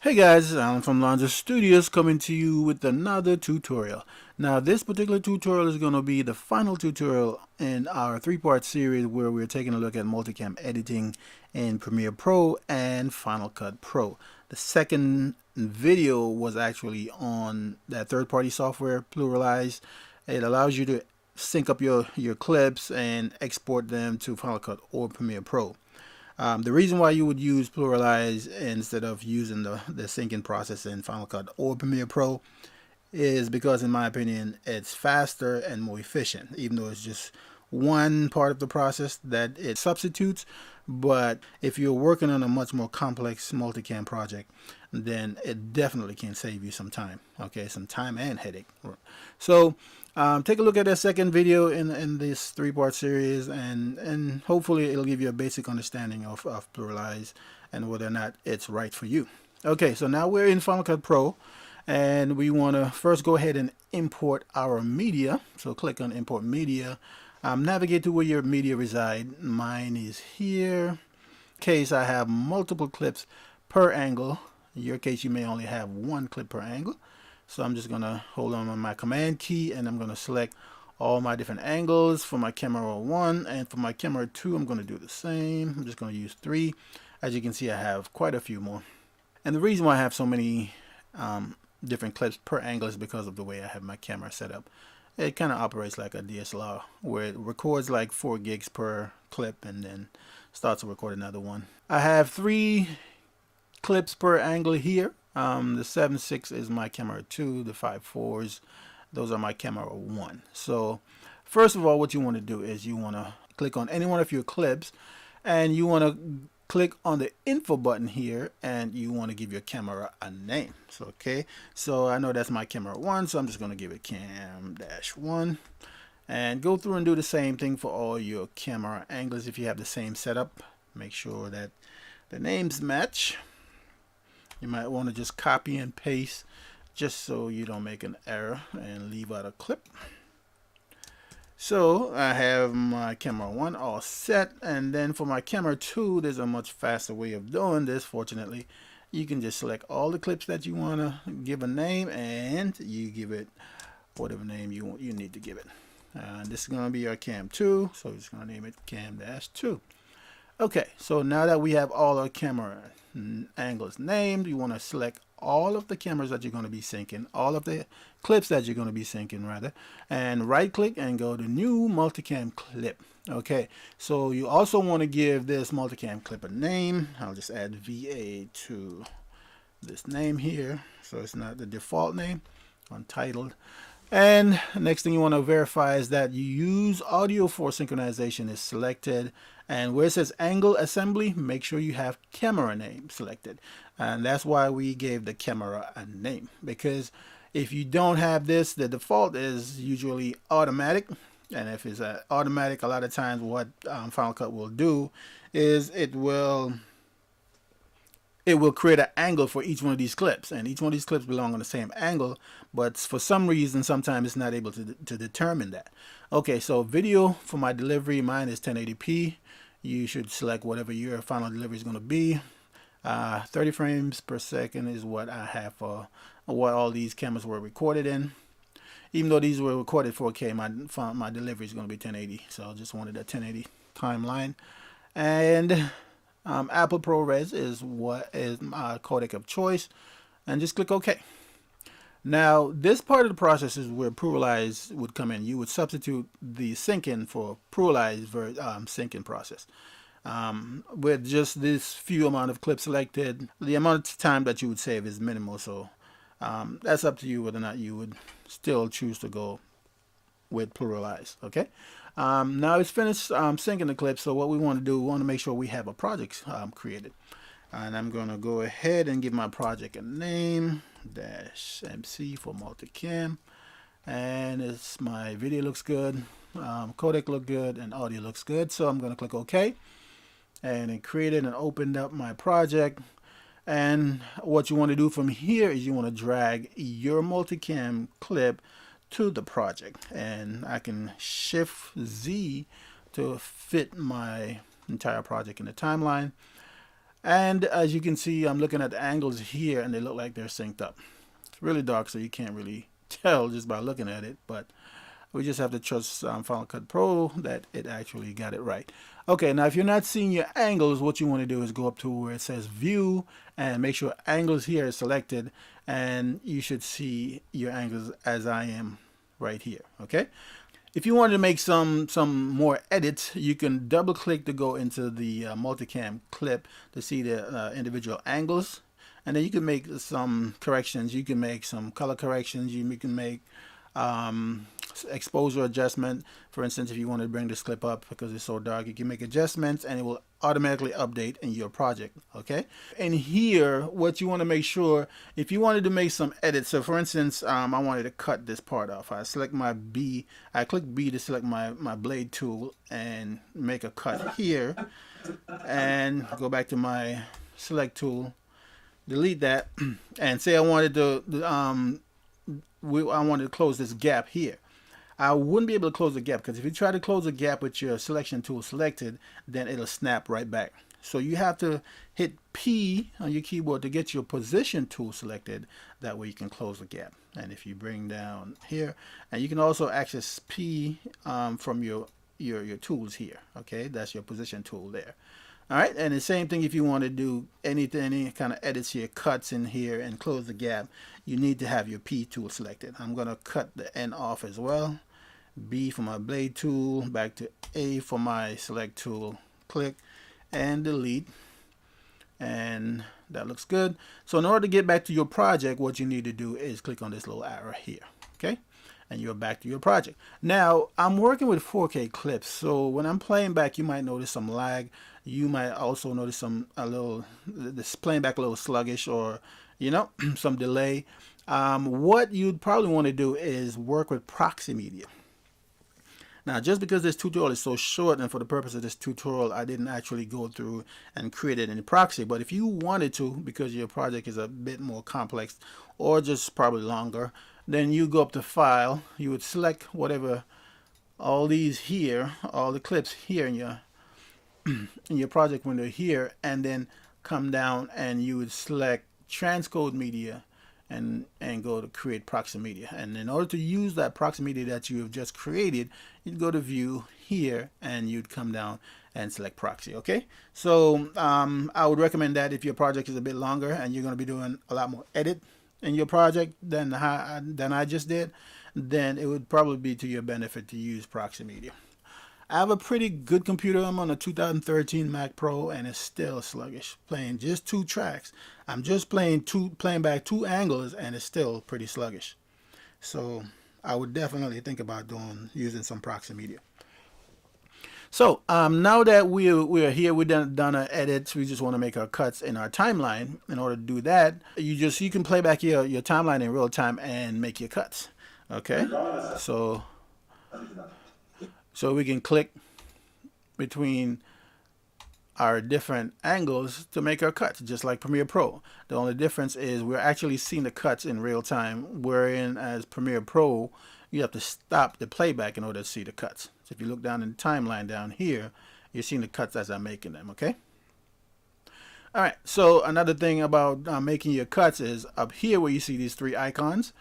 Hey guys, I'm from Lonza Studios coming to you with another tutorial. Now this particular tutorial is going to be the final tutorial in our three-part series where we're taking a look at multicam editing in Premiere Pro and Final Cut Pro. The second video was actually on that third-party software, Pluralize. It allows you to sync up your clips and export them to Final Cut or Premiere Pro. The reason why you would use Pluralize instead of using the syncing process in Final Cut or Premiere Pro is because, in my opinion, it's faster and more efficient, even though it's just one part of the process that it substitutes. But if you're working on a much more complex multicam project, then it definitely can save you some time. Okay, some time and headache. So take a look at that second video in this three-part series, and hopefully it'll give you a basic understanding of Pluralize and whether or not it's right for you. Okay, so now we're in Final Cut Pro, and we want to first go ahead and import our media. So click on Import Media. Navigate to where your media reside. Mine is here. In case I have multiple clips per angle. In your case, you may only have one clip per angle. So I'm just going to hold on my Command key, and I'm going to select all my different angles for my camera 1, and for my camera 2 I'm going to do the same. I'm just going to use 3. As you can see, I have quite a few more. And the reason why I have so many different clips per angle is because of the way I have my camera set up. It kind of operates like a DSLR, where it records like 4 gigs per clip and then starts to record another one. I have 3 clips per angle here. The 7.6 is my camera 2, the 5.4s, those are my camera 1. So first of all, what you want to do is you want to click on any one of your clips, and you want to click on the info button here, and you want to give your camera a name. So okay, so I know that's my camera 1, so I'm just going to give it cam-1, and go through and do the same thing for all your camera angles. If you have the same setup, make sure that the names match. You might want to just copy and paste just so you don't make an error and leave out a clip. So I have my camera 1 all set, and then for my camera 2 there's a much faster way of doing this. Fortunately, you can just select all the clips that you want to give a name, and you give it whatever name you need to give it. This is going to be our cam 2, so we're just going to name it cam-2. Okay, so now that we have all our camera angles named, you want to select all of the cameras that you're going to be syncing, all of the clips that you're going to be syncing rather, and right click and go to new multicam clip. Okay, so you also want to give this multicam clip a name. I'll just add VA to this name here, so it's not the default name, untitled. And next thing you want to verify is that you use audio for synchronization is selected, and where it says angle assembly, make sure you have camera name selected. And that's why we gave the camera a name, because if you don't have this, the default is usually automatic. And if it's automatic, a lot of times what Final Cut will do is it will create an angle for each one of these clips, and each one of these clips belong on the same angle, but for some reason sometimes it's not able to determine that. Okay, so video for my delivery, mine is 1080p. You should select whatever your final delivery is going to be. 30 frames per second is what I have for what all these cameras were recorded in. Even though these were recorded 4K, my delivery is going to be 1080, so I just wanted a 1080 timeline. And Apple ProRes is what is my codec of choice, and just click OK. Now this part of the process is where Pluralize would come in. You would substitute the syncing for Pluralize syncing process. With just this few amount of clips selected, the amount of time that you would save is minimal, so that's up to you whether or not you would still choose to go with Pluralize. Okay, now it's finished syncing the clips, so what we want to do, we want to make sure we have a project created, and I'm going to go ahead and give my project a name, -MC for multicam, and it's my video looks good, codec look good, and audio looks good, so I'm going to click OK, and it created and opened up my project. And what you want to do from here is you want to drag your multicam clip to the project, and I can shift Z to fit my entire project in the timeline. And as you can see, I'm looking at the angles here and they look like they're synced up. It's really dark, so you can't really tell just by looking at it, but we just have to trust Final Cut Pro that it actually got it right. Okay, now if you're not seeing your angles, what you want to do is go up to where it says View and make sure Angles here is selected, and you should see your angles as I am right here. Okay. If you wanted to make some more edits, you can double click to go into the multicam clip to see the individual angles, and then you can make some corrections. You can make some color corrections. You can make exposure adjustment. For instance, if you want to bring this clip up because it's so dark, you can make adjustments and it will automatically update in your project. Okay, and here what you want to make sure, if you wanted to make some edits, so for instance, I wanted to cut this part off. I select my B, I click B to select my blade tool and make a cut here, and go back to my select tool, delete that, and say I wanted to I wanted to close this gap here. I wouldn't be able to close the gap because if you try to close a gap with your selection tool selected, then it'll snap right back. So you have to hit P on your keyboard to get your position tool selected. That way you can close the gap. And if you bring down here, and you can also access P from your tools here. Okay, that's your position tool there. All right, and the same thing if you want to do any kind of edits here, cuts in here and close the gap, you need to have your P tool selected. I'm going to cut the end off as well. B for my blade tool, back to A for my select tool, click and delete, and that looks good. So in order to get back to your project, what you need to do is click on this little arrow here, okay? And you're back to your project. Now I'm working with 4K clips, so when I'm playing back you might notice some lag. You might also notice this playing back a little sluggish, or you know, some delay. What you'd probably want to do is work with proxy media. Now, just because this tutorial is so short, and for the purpose of this tutorial, I didn't actually go through and create it in proxy. But if you wanted to, because your project is a bit more complex or just probably longer, then you go up to File. You would select whatever, all these here, all the clips here in your project window here, and then come down and you would select Transcode Media and go to create proxy media. And in order to use that proxy media that you have just created, you'd go to View here and you'd come down and select proxy. Okay, so I would recommend that if your project is a bit longer and you're going to be doing a lot more edit in your project than I just did, then it would probably be to your benefit to use proxy media. I have a pretty good computer. I'm on a 2013 Mac Pro and it's still sluggish, playing just 2 tracks. I'm just playing back 2 angles and it's still pretty sluggish. So I would definitely think about using some proxy media. So now that we are here, we've done our edits. We just want to make our cuts in our timeline. In order to do that, you can play back your timeline in real time and make your cuts. Okay, so we can click between our different angles to make our cuts, just like Premiere Pro. The only difference is we're actually seeing the cuts in real time, wherein as Premiere Pro, you have to stop the playback in order to see the cuts. So if you look down in the timeline down here, you're seeing the cuts as I'm making them, okay? All right, so another thing about making your cuts is up here where you see these 3 icons.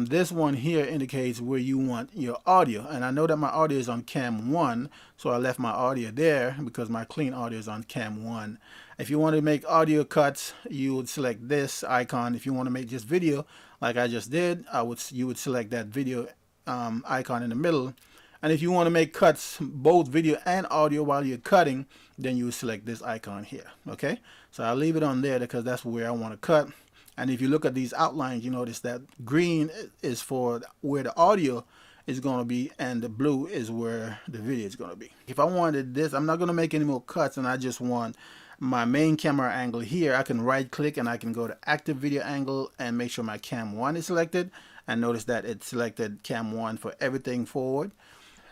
This one here indicates where you want your audio, and I know that my audio is on cam 1, so I left my audio there because my clean audio is on cam 1. If you want to make audio cuts, you would select this icon. If you want to make just video like I just did, you would select that video icon in the middle. And if you want to make cuts, both video and audio while you're cutting, then you would select this icon here. Okay, so I'll leave it on there because that's where I want to cut. And if you look at these outlines, you notice that green is for where the audio is going to be and the blue is where the video is going to be. If I wanted this, I'm not going to make any more cuts and I just want my main camera angle here, I can right click and I can go to active video angle and make sure my cam 1 is selected, and notice that it selected cam 1 for everything forward.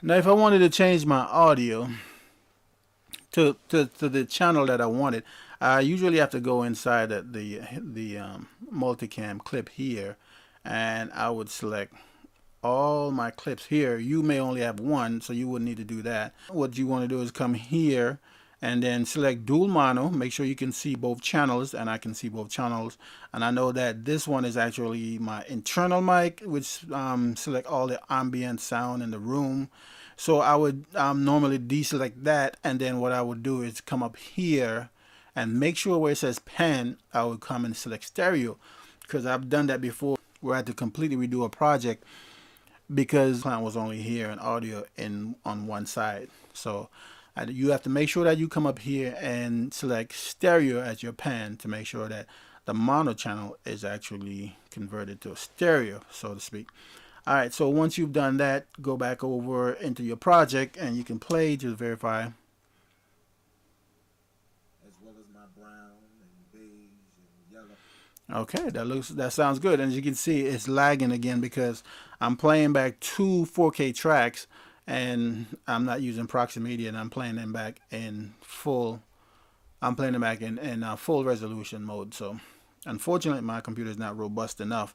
Now if I wanted to change my audio to the channel that I wanted, I usually have to go inside the multicam clip here, and I would select all my clips here. You may only have one, so you wouldn't need to do that. What you want to do is come here and then select dual mono. Make sure you can see both channels, and I can see both channels. And I know that this one is actually my internal mic, which select all the ambient sound in the room. So I would normally deselect that, and then what I would do is come up here and make sure where it says pen, I would come and select stereo, because I've done that before where I had to completely redo a project because the client was only here and audio in on one side. So you have to make sure that you come up here and select stereo as your pen to make sure that the mono channel is actually converted to a stereo, so to speak. All right, so once you've done that, go back over into your project and you can play to verify. As well as my brown and beige and yellow. Okay, that sounds good. And as you can see, it's lagging again because I'm playing back two 4K tracks and I'm not using proxy media, and I'm playing them back in full. I'm playing them back in full resolution mode. So unfortunately, my computer is not robust enough.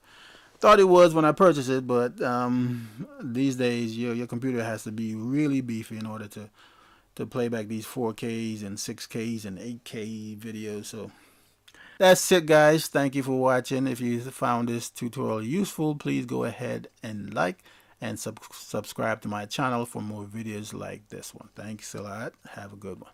Thought it was when I purchased it, but these days your computer has to be really beefy in order to play back these 4Ks and 6Ks and 8K videos. So that's it, guys. Thank you for watching. If you found this tutorial useful, please go ahead and like and subscribe to my channel for more videos like this one. Thanks a lot. Have a good one.